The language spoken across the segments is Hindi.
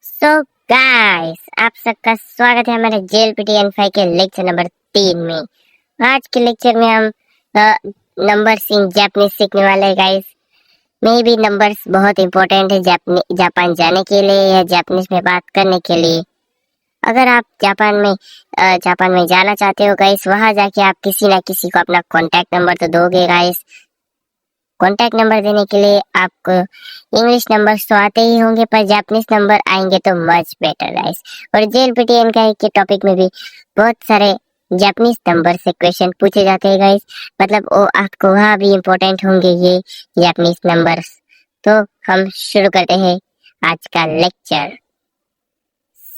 सो गाइस, आप सबका स्वागत है हमारे JLPT-N5 के लेक्चर नंबर 3 में। आज के लेक्चर में हम नंबर्स इन जापानीज सीखने वाले हैं गाइस। मे भी नंबर्स बहुत इंपॉर्टेंट है जापान जाने के लिए या जापानीज में बात करने के लिए। अगर आप जापान में जाना चाहते हो गाइस, वहां जाके आप किसी ना किसी को अपना कॉन्टैक्ट नंबर तो दोगे गाइस। कॉन्टैक्ट नंबर देने के लिए आपको इंग्लिश नंबर तो आते ही होंगे, पर जापानीज नंबर आएंगे तो मच बेटर गाइस। और JLPT-N के टॉपिक में भी बहुत सारे जापानीज नंबर से क्वेश्चन पूछे जाते हैं गाइस। मतलब वो आपको वहाँ भी इम्पोर्टेंट होंगे ये जापानीज नंबर्स। तो हम शुरू करते हैं आज का lecture.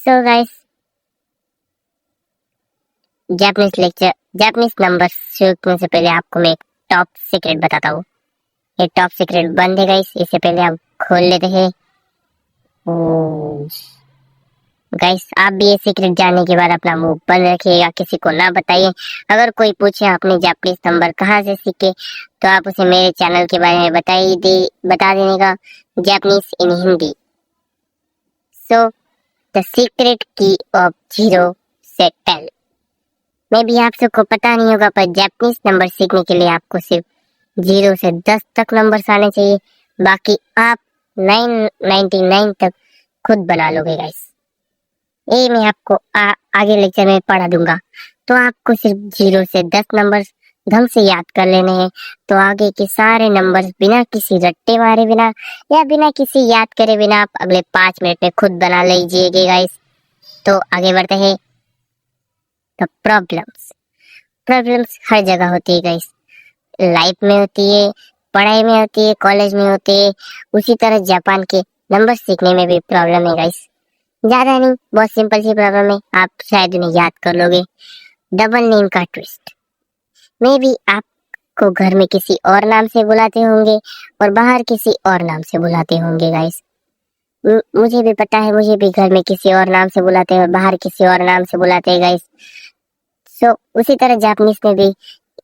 So guys, Japanese number शुरू करने से पहले आपको मैं एक टॉप सीक्रेट बताता हूँ। ये टॉप सीक्रेट बंद है गाइस, इससे पहले आप खोल लेते हैं। गाइस, आप भी ये सीक्रेट जानने के बाद अपना मुंह बंद रखिएगा, किसी को ना बताइए। अगर कोई पूछे आपने जापानीज नंबर कहाँ से सीखे, तो आप उसे मेरे चैनल के बारे में बता देने का, Japanese in Hindi. So the secret की ऑफ 0 से 10। मे भी आप सबको पता नहीं होगा, पर जापानीज नंबर सीखने के लिए आपको सिर्फ 0 से 10 तक नंबर्स आने चाहिए। बाकी आप 999 तक खुद बना लोगे गाइस। ये मैं आपको आगे लेक्चर में पढ़ा दूंगा। तो आपको सिर्फ 0 से 10 नंबर्स ढंग से याद कर लेने हैं। तो आगे के सारे नंबर्स बिना किसी रट्टे मारे बिना या बिना किसी याद करे बिना आप अगले 5 मिनट में खुद बना लीजिएगा गाइस। तो आगे बढ़ते हैं। तो प्रॉब्लम्स हर जगह होती है गाइस। लाइफ में होती है, पढ़ाई में होती है, कॉलेज में होती है। उसी तरह जापान के नंबर सीखने में भी प्रॉब्लम है गाइस। ज्यादा नहीं, बहुत सिंपल सी प्रॉब्लम है, आप शायद उन्हें याद कर लोगे। डबल नेम का ट्विस्ट। मे भी आपको घर में किसी और नाम से बुलाते होंगे और बाहर किसी और नाम से बुलाते होंगे गाइस। मुझे भी पता है, मुझे भी घर में किसी और नाम से बुलाते हैं और बाहर किसी और नाम से बुलाते हैं गाइस। सो उसी तरह जापानीज में भी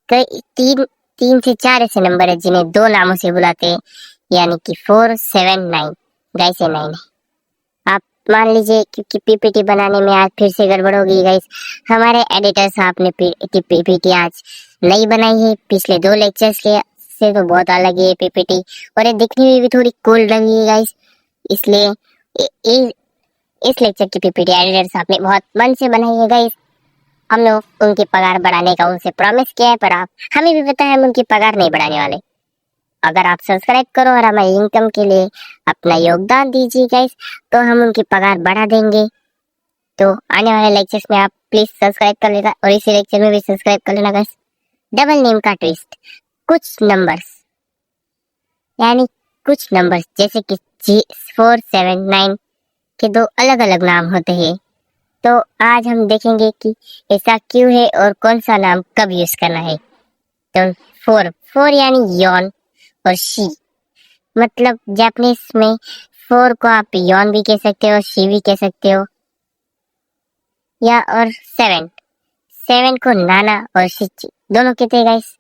कई तीन से 4 ऐसे नंबर है जिन्हें 2 नामों से बुलाते हैं, यानी कि 4, 7, 9। गाइस ये 9 है। आप मान लीजिए, क्योंकि PPT बनाने में आज फिर से गड़बड़ होगी गाइस। हमारे एडिटर साहब ने PPT आज नई बनाई है। पिछले 2 लेक्चर्स के से तो बहुत अलग है PPT, और ये दिखने में भी थोड़ी कूल लगी है गाइस। इसलिए इस लेक्चर की PPT एडिटर साहब ने बहुत मन से बनाई है गाइस। हम लोग उनकी पगार बढ़ाने का उनसे प्रॉमिस किया है, पर हमें भी पता है हम उनकी पगार नहीं बढ़ाने वाले। अगर आप सब्सक्राइब करो और हमारी इनकम के लिए अपना योगदान दीजिए गाइस, तो हम उनकी पगार बढ़ा देंगे। तो आने वाले लेक्चर्स में आप प्लीज सब्सक्राइब कर लेना, और इसी लेक्चर में भी सब्सक्राइब कर लेना गाइस। डबल नेम का ट्विस्ट। कुछ नंबर्स जैसे कि 4, 7, 9 के 2 अलग अलग नाम होते हैं। तो आज हम देखेंगे कि ऐसा क्यों है और कौन सा नाम कब यूज करना है। तो 4 यानी यॉन और शी। मतलब जापानीज में 4 को आप यॉन भी कह सकते हो, शी भी कह सकते हो। या और 7 को नाना और शिची दोनों कहते हैं गाइस।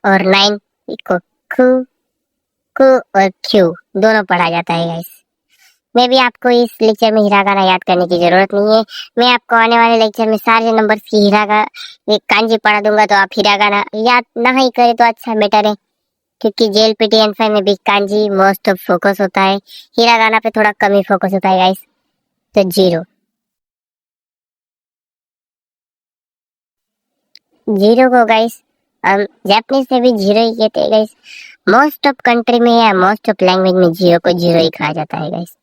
और 9 को कु और क्यू दोनों पढ़ा जाता है गाइस। मैं भी आपको इस लेक्चर में हिरागाना याद करने की जरूरत नहीं है। मैं आपको आने वाले लेक्चर में सारे नंबर्स की कांजी पढ़ा दूंगा, तो आप हिरागाना याद ना ही करें तो अच्छा बेटर है, क्योंकि JLPT-N5 में भी कांजी मोस्ट ऑफ फोकस होता है, हिरागाना पे थोड़ा कम ही फोकस होता है गाइस। तो 0 को गाइस हम जापानीज में भी 0 ही कहते हैं गाइस। मोस्ट ऑफ कंट्री में या मोस्ट ऑफ लैंग्वेज में 0 को 0 ही कहा जाता है गाइस।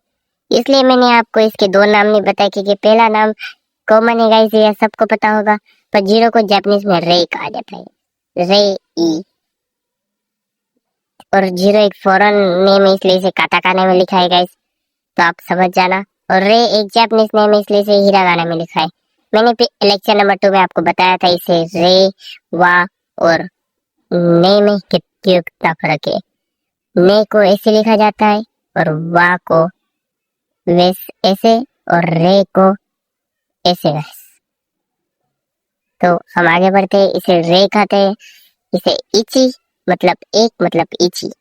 इसलिए मैंने आपको इसके 2 नाम नहीं बताए, क्योंकि पहला नाम कॉमन है गाइस, ये सबको पता होगा। पर 0 को जापानीज में रे कहा जाता है, रे ई। और 0 एक फॉरेन नेम है, इसलिए इसे काटाकाना में लिखा है गाइस, तो आप समझ जाना। और रे एक जापानीज नेम है, इसलिए इसे हिरागाना में लिखा है। मैंने लेक्चर नंबर 2 में आपको बताया था इसे रे, वा और ने में कितना फर्क है। ने को ऐसे लिखा जाता है और वा को ऐसे और रे को ऐसे गाइस। तो हम आगे बढ़ते हैं। इसे रे कहते हैं, इसे इची मतलब इची,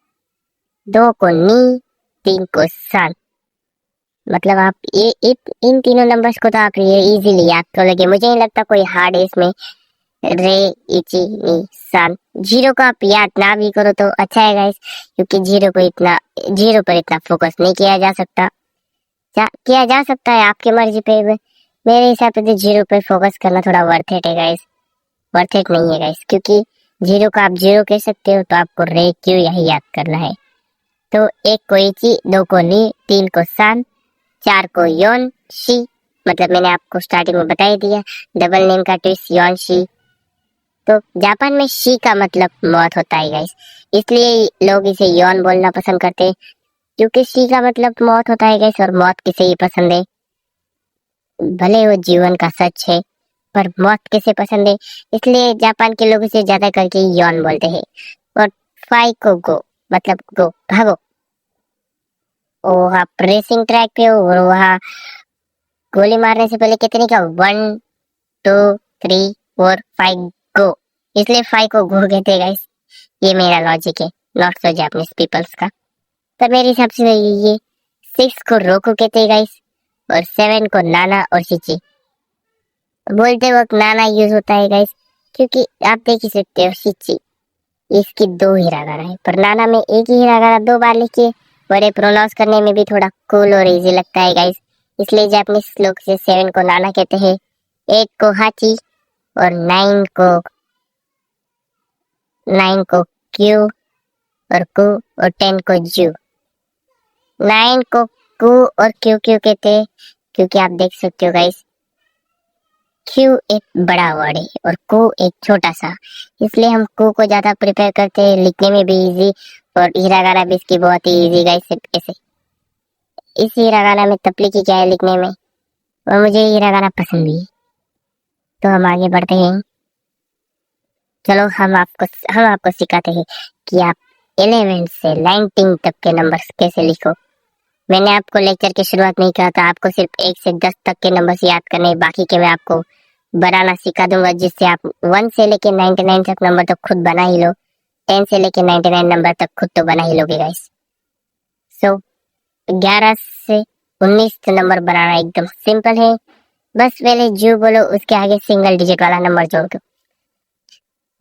2 को नी, 3 को सान। मतलब आप ये इन तीनों नंबर्स को तो आप ये इजीली याद कर लोगे, मुझे नहीं लगता कोई हार्ड है इसमें। रे, इची, नी, सान। जीरो को आप याद ना भी करो तो अच्छा है गाइस, क्योंकि जीरो पर इतना फोकस नहीं किया जा सकता। किया जा सकता है आपकी मर्जी पे। मेरे हिसाब से तो जीरो पे फोकस करना थोड़ा वर्थ इट है गाइस। वर्थ इट नहीं है गाइस, क्योंकि जीरो को आप जीरो कह सकते हो, तो आपको रे क्यों यही याद करना है। तो एक को इची, दो को नी, तीन को सान, चार को योन शी। मतलब मैंने आपको स्टार्टिंग में बता ही दिया, डबल नेम का ट्विस्ट योन शी। तो जापान में शी का मतलब मौत होता है गाइस, इसलिए लोग इसे योन बोलना पसंद करते हैं, क्योंकि शी का मतलब मौत होता है गाइस, और मौत किसे ही पसंद है। भले वो जीवन का सच है, पर मौत किसे पसंद है, इसलिए जापान के लोग इसे ज्यादा करके योन बोलते हैं। और फाई को गो, मतलब गो, भागो। वो आप रेसिंग ट्रैक पे हो और वहाँ गोली मारने से पहले कितने का 1 2 3 4 5 गो, इसलिए फाइव को गो कहते हैं गाइस। ये मेरा लॉजिक है, नॉट सो जापानीज पीपल्स का। पर मेरे हिसाब से ये 6 को रोको कहते हैं गाइस, और 7 को नाना और शिची। बोलते वक्त नाना यूज होता है गाइस, क्योंकि आप देख ही सकते हो शिची इसकी 2 हिरागाना है, पर नाना में एक ही हिरागाना 2 बार लिखिए, और ये प्रोनाउंस करने में भी थोड़ा कूल और इजी लगता है गाइस, इसलिए जापानीज लोग से 7 को नाना कहते हैं, 8 को हाची, और 9 को क्यू और कु, और 10 को जू। 9 को कु और क्यू क्यू कहते हैं, क्योंकि आप देख सकते हो गाइस, क्यू एक बड़ा वर्ड है और को एक छोटा सा, इसलिए हम को ज्यादा प्रिपेयर करते हैं, लिखने में भी इजी, और हिरागाना भी इसकी बहुत ही इजी गाइस। ऐसे इस हिरागाना में तकलीफ क्या है लिखने में, और मुझे हिरागाना पसंद भी है। तो हम आगे बढ़ते हैं। चलो हम आपको सिखाते हैं कि आप 11 से 19 तक के नंबर्स कैसे लिखो। मैंने आपको लेक्चर की शुरुआत नहीं कहा था, आपको सिर्फ 1 से 10 तक के नंबर्स याद करने, बाकी के मैं आपको बनाना सिखा दूंगा, जिससे आप 1 से लेके 99 तक नंबर तो खुद बना ही लो। 10 से लेके 99 नंबर तक खुद तो बना ही लोगे गाइस। सो 11 से 19 नंबर बनाना एकदम सिंपल है, बस पहले जो बोलो उसके आगे सिंगल डिजिट वाला नंबर जोड़ दो।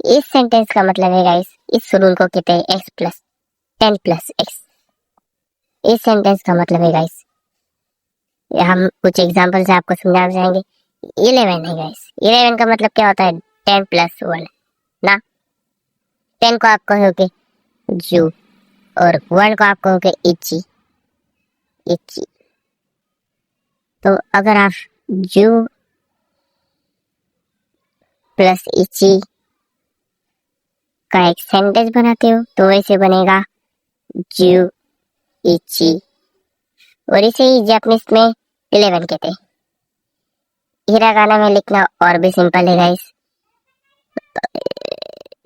इस सेंटेंस का मतलब है गाइस, इस रूल को कहते हैं x प्लस 10 प्लस x। इस सेंटेंस का मतलब है गाइस, हम कुछ एग्जांपल से आपको समझाना चाहेंगे। 11 है गाइस, 11 का मतलब क्या होता है, 10 प्लस 1 ना। 10 को आप कहोगे जू, और 1 को आप कहोगे इची, इची। तो अगर आप जू प्लस इची का एक सेंटेंस बनाते हो तो वैसे बनेगा जू इची, और इसे ही जापानीज में 11 कहते हैं। हिरागाना में लिखना और भी सिंपल है गाइस,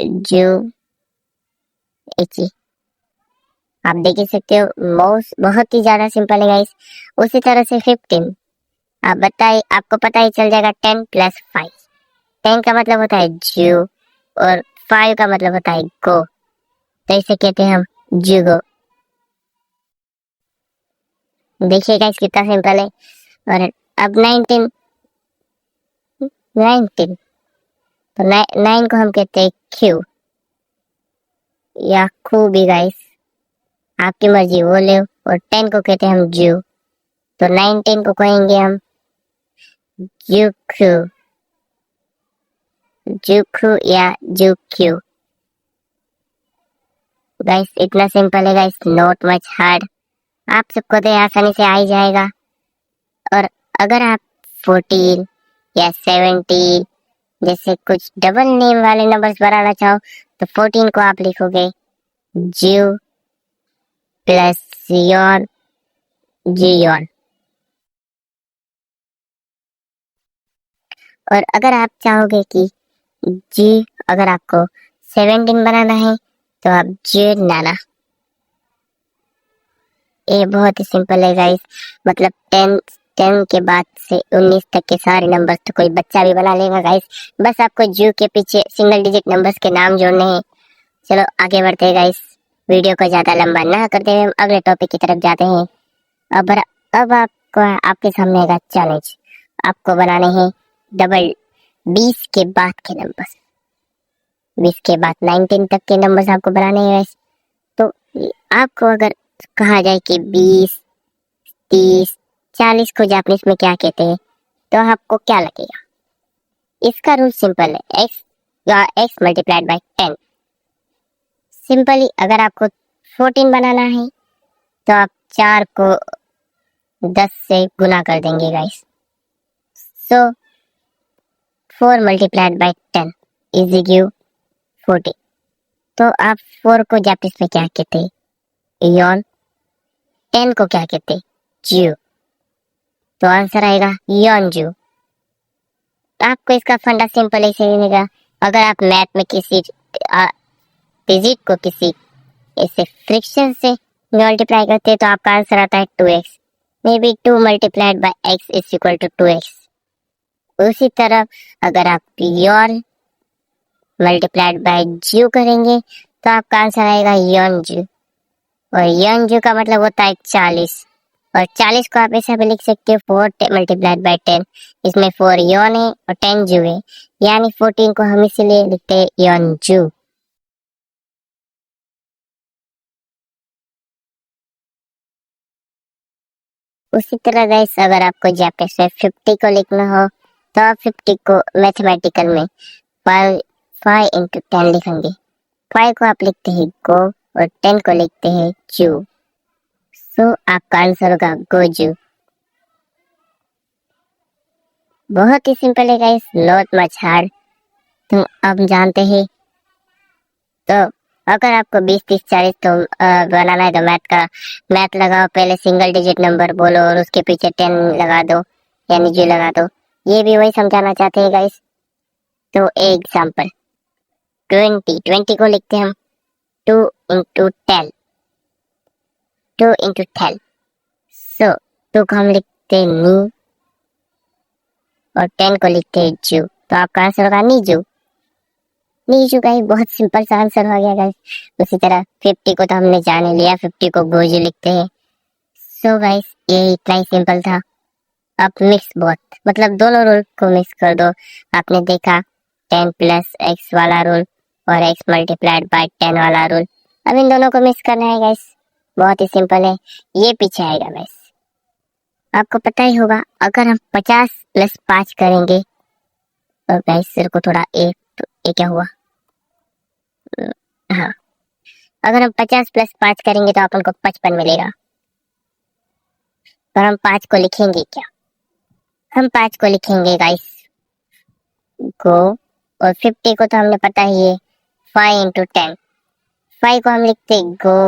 जू इची। आप देख ही सकते हो, बहुत ही ज्यादा सिंपल है गाइस। उसी तरह से 15, आपको पता ही चल जाएगा 10 प्लस 5। 10 का मतलब होता है जू, और 5 का मतलब होता है गो, तो इसे कहते हैं हम जुगो। देखिए गाइस कितना सिंपल है। और अब 19 तो 9 को हम कहते हैं क्यू या खू भी गाइस, आपकी मर्जी वो ले। और 10 को कहते हैं हम जू, तो 19 को कहेंगे हम जुक्यू, जुक्यू या जुक्यू। गाइस इतना सिंपल है गाइस, नॉट मच हार्ड, आप सबको तो आसानी से आ ही जाएगा। और अगर आप 14 या 17 जैसे कुछ डबल नेम वाले नंबर्स बनाना चाहो, तो 14 को आप लिखोगे जू प्लस योन, जियोन। और अगर आप चाहोगे कि जी, अगर आपको 17 बनाना है तो आप जी नाना। ये बहुत ही सिंपल है गाइस, मतलब 10 के बाद से 19 तक के सारे नंबर्स तो कोई बच्चा भी बना लेगा गाइस, बस आपको जू के पीछे सिंगल डिजिट नंबर्स के नाम जोड़ने हैं। चलो आगे बढ़ते हैं गाइस, वीडियो को ज्यादा लंबा ना करते हुए हम अगले टॉपिक की तरफ जाते हैं। अब आप आपको आपके सामने आएगा चैलेंज। आपको बनाने हैं डबल 20 के बाद के नंबर, 20 के बाद 19 तक के नंबर्स आपको बनाने हैं। तो आपको अगर कहा जाए कि 20, 30, 40 को जापानीज में क्या कहते हैं, तो आपको क्या लगेगा? इसका रूल सिंपल है, x या x मल्टीप्लाइड बाय 10। सिंपली अगर आपको 14 बनाना है तो आप 4 को 10 से गुना कर देंगे guys. So 4 multiplied by 10 is equal 40। तो आप 4 को जापानीज में क्या कहते हैं? इयन। 10 को क्या कहते हैं? जू। तो आंसर आएगा यॉनजू। आपको इसका फंडा सिंपल ऐसे मिलेगा। अगर आप मैथ में किसी डिजिट को किसी ऐसे फ्रिक्शन से मल्टीप्लाई करते हैं तो आपका आंसर आता है 2x। May be 2 multiplied by x is equal to 2x। उसी तरह अगर आप यॉन मल्टीप्लाइड बाय जू करेंगे तो आपका आंसर आएगा यॉनजू। और यॉनजू का मतलब होता है 40। और 40 को आप ऐसे भी लिख सकते हो 4 मल्टीप्लाइड बाय 10। इसमें 4 यॉन है और 10 जू है, यानी 14 को हम इसीलिए लिखते हैं यॉनजू। उसी तरह गाइस अगर आपको जापानीज में 50 को लिखना हो तो आप 50 को मैथमेटिकल में 5 इंटू 10 लिखेंगे। 5 को आप लिखते हैं गो और 10 को लिखते हैं जू। सो आपका आंसर होगा गोजू। बहुत ही सिंपल है गाइस, नॉट मच हार्ड। तुम अब जानते हैं। तो अगर आपको 20, 30, 40 तो बनाना है तो मैथ लगाओ। पहले सिंगल डिजिट नंबर बोलो और उसके पीछे 10 लगा दो, यानी जो लगा दो। ये भी वही समझाना चाहते हैं गाइस। तो एग्जाम्पल 20 को लिखते हैं हम 2 इंटू 10, 2 इंटू 10। सो 2 को हम लिखते हैं नी और 10 को लिखते हैं जू। तो आपका आंसर होगा नीजू। नीजू गाइस, बहुत सिंपल सा आंसर हो गया गाइस। उसी तरह 50 को तो हमने जान ही लिया, 50 को गोजू लिखते हैं। सो गाइस ये इतना ही सिंपल था। अब मिक्स बोथ, मतलब दोनों रूल को मिक्स कर दो। आपने देखा 10 प्लस x वाला रूल और x मल्टीप्लाइड बाय 10 वाला रूल। अब इन दोनों को मिक्स करना है गाइस, बहुत ही सिंपल है। ये पीछे आएगा गाइस। आपको पता ही होगा अगर हम 50 प्लस 5 करेंगे, और गाइस सिर को थोड़ा ये क्या हुआ? हाँ, अगर हम 50 प्लस 5 करेंगे तो अपन को 55 मिलेगा। पर हम 5 को लिखेंगे क्या? हम 5 को लिखेंगे गाइस गो, और 50 को तो हमने पता ही है 5 इंटू 10। 5 को हम लिखते गो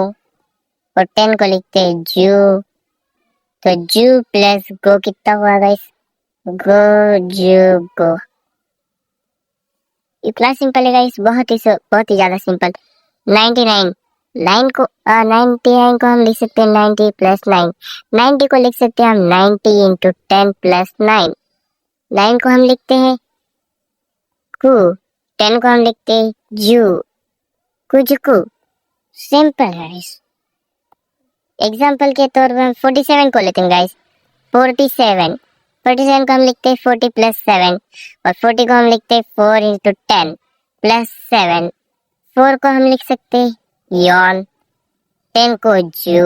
और 10 को लिखते जू। तो जू प्लस गो कितना हुआ गाइस? गो जू गो। इतना सिंपल है गाइस, बहुत ही ज्यादा सिंपल। 99 99 को हम लिख सकते हैं 90 प्लस 9। 90 को लिख सकते हैं हम 90 इंटू 10 प्लस 9। 9 को हम लिखते हैं कु, 10 को हम लिखते हैं जू, कुजकू। Simple guys. एग्जाम्पल के तौर पर हम 47 को लेते हैं गाइस। 47 को हम लिखते हैं 40 प्लस 7, और 40 को हम लिखते हैं 4 इंटू 10 प्लस 7। 4 को हम लिख सकते हैं यॉन, 10 को जू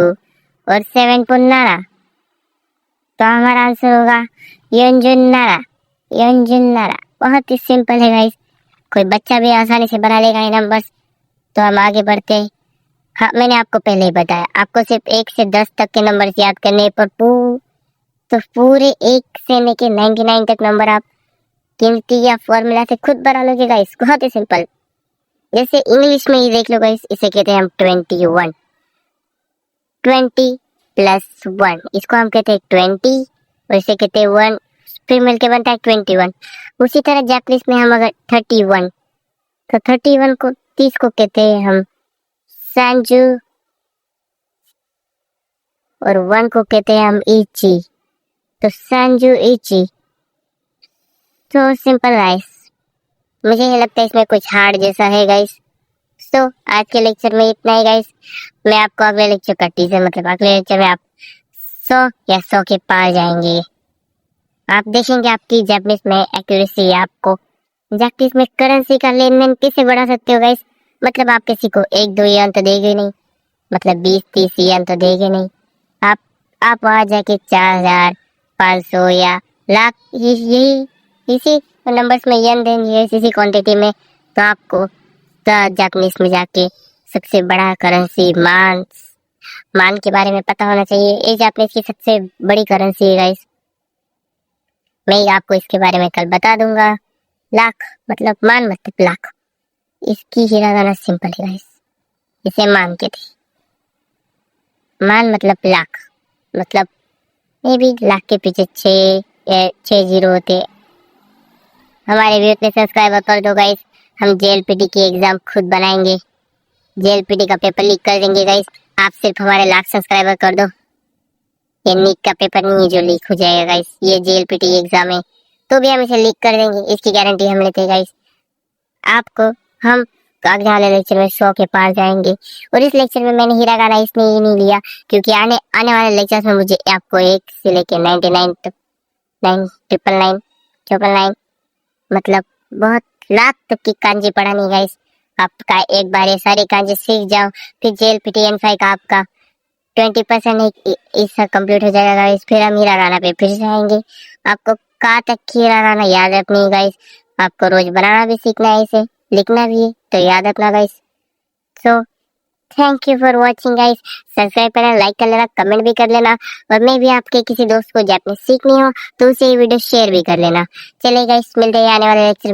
और 7 को नारा। तो हमारा आंसर होगा यंजुनारा। यंजुनारा बहुत ही सिंपल है गाइस, कोई बच्चा भी आसानी से बना लेगा ये नंबर्स। तो हम आगे बढ़ते हैं। हाँ, मैंने आपको पहले ही बताया, आपको सिर्फ 1 से 10 तक के नंबर्स याद करने पर तो पूरे 1 से लेके 99 तक नंबर आप गिनती या फॉर्मूला से खुद बना लोगे गाइस। बहुत ही सिंपल। जैसे इंग्लिश में ही देख लो गाइस, इसे कहते हैं हम 21। 20 प्लस 1, इसको हम कहते हैं 20 और इसे कहते हैं 1, फिर मिलके बनता है 21। उसी तरह जापानीज में हम अगर 31, तो 31 को 30 को कहते हैं हम सांजू और 1 को कहते हैं हम इची। तो सांजू इची। तो सिंपल गाइस, मुझे ये लगता है इसमें कुछ हार्ड जैसा है गाइस। तो आज के लेक्चर में इतना ही गाइस। मैं आपको अगले लेक्चर का टीजर, मतलब अगले लेक्चर में आप 100 या 100 के पार जाएंगे। आप देखेंगे आपकी जापानीज में एक्यूरेसी, आपको जापानीज में करेंसी का लेन देन कैसे बढ़ा सकते हो गाइस। मतलब आप किसी को 1-2 येन तो देंगे नहीं, मतलब 20-30 येन तो देंगे नहीं। आप वहां जाके 4000, 500 या लाख यही इसी नंबर्स में येन देंगे, इसी क्वांटिटी में, तो आपको जापानीज में जाके सबसे बड़ा करेंसी मान के बारे में पता होना चाहिए। ये जापानीज की सबसे बड़ी करेंसी है गाइस। मैं आपको इसके बारे में कल बता दूंगा। लाख मतलब मान मतलब लाख, इसकी हिरागाना सिंपल है गाइस। इसे मान के थे, मान मतलब लाख, मतलब मे भी लाख के पीछे 6 जीरो होते। हमारे व्यूअर्स ने सब्सक्राइब कर दो गाइस। हम जेएलपीटी की एग्जाम खुद बनाएंगे, जेएलपीटी का पेपर लीक कर देंगे गाइस। आप सिर्फ हमारे लाख सब्सक्राइबर कर दो। ये नीट का पेपर नहीं है जो लीक हो जाएगा गाइस, ये जेएलपीटी एग्जाम है, तो भी हम इसे लीक कर देंगे, इसकी गारंटी हम लेते हैं गाइस। आपको हम आगे वाले लेक्चर में 100 के पार जाएंगे। और इस लेक्चर में मैंने हिरागाना इसलिए ही नहीं लिया क्योंकि आने वाले लेक्चर्स में मुझे आपको 1 से लेके 99 तक, 999 999 मतलब बहुत लाख तक की कांजी पढ़ानी गाइस। आपका एक बार ये सारी कांजी सीख जाओ, फिर जेएलपीटी N5 का आपका 20% इसका कंप्लीट हो जाएगा गाइस। फिर हम हिरागाना पे फिर से आएंगे। आपको कहाँ तक हिरागाना याद रखनी है गाइस। आपको रोज बनाना भी सीखना है, इसे लिखना भी है, तो याद रखना guys. So thank you for watching guys. Subscribe करना, लाइक कर लेना, कमेंट भी कर लेना, और मैं भी आपके किसी दोस्त को जापानीज सीखनी हो तो उसे ये वीडियो शेयर भी कर लेना। चलिए गाइस, मिलते हैं आने वाले लेक्चर।